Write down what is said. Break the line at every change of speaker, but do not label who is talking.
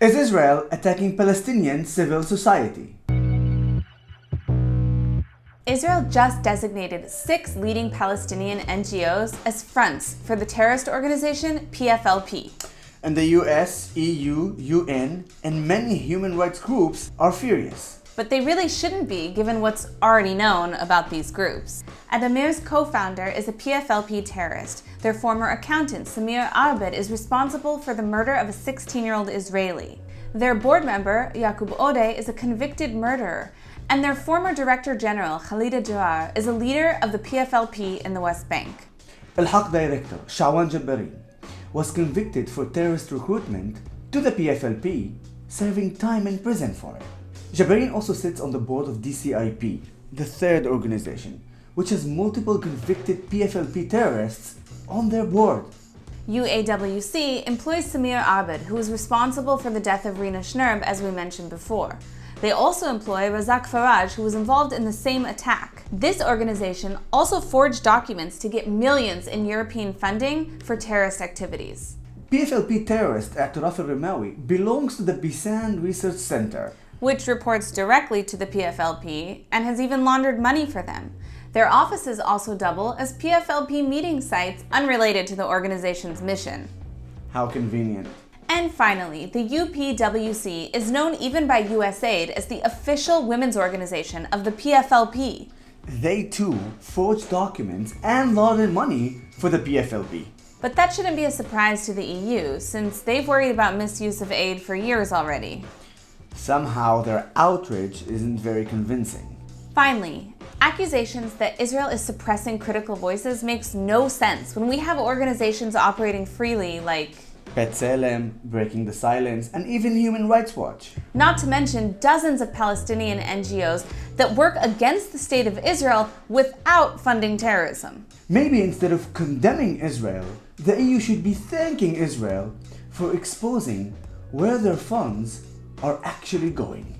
Is Israel attacking Palestinian civil society?
Israel just designated 6 leading Palestinian NGOs as fronts for the terrorist organization PFLP.
And the US, EU, UN, and many human rights groups are furious.
But they really shouldn't be, given what's already known about these groups. Adamir's co-founder is a PFLP terrorist. Their former accountant, Samir Arbed, is responsible for the murder of a 16-year-old Israeli. Their board member, Yaqub Odeh, is a convicted murderer. And their former Director General, Khalida Jawar, is a leader of the PFLP in the West Bank.
Al-Haq director, Shawan Jabarin, was convicted for terrorist recruitment to the PFLP, serving time in prison for it. Jabarin also sits on the board of DCIP, the third organization, which has multiple convicted PFLP terrorists on their board.
UAWC employs Samir Arbed, who is responsible for the death of Rina Schnurb, as we mentioned before. They also employ Razak Faraj, who was involved in the same attack. This organization also forged documents to get millions in European funding for terrorist activities.
PFLP terrorist Atraf al-Rimawi belongs to the Bisan Research Center,
which reports directly to the PFLP and has even laundered money for them. Their offices also double as PFLP meeting sites unrelated to the organization's mission.
How convenient.
And finally, the UPWC is known even by USAID as the official women's organization of the PFLP.
They too forged documents and laundered money for the PFLP.
But that shouldn't be a surprise to the EU, since they've worried about misuse of aid for years already.
Somehow their outrage isn't very convincing.
Finally, accusations that Israel is suppressing critical voices makes no sense when we have organizations operating freely like
B'Tselem, Breaking the Silence, and even Human Rights Watch.
Not to mention dozens of Palestinian NGOs that work against the state of Israel without funding terrorism.
Maybe instead of condemning Israel, the EU should be thanking Israel for exposing where their funds are actually going.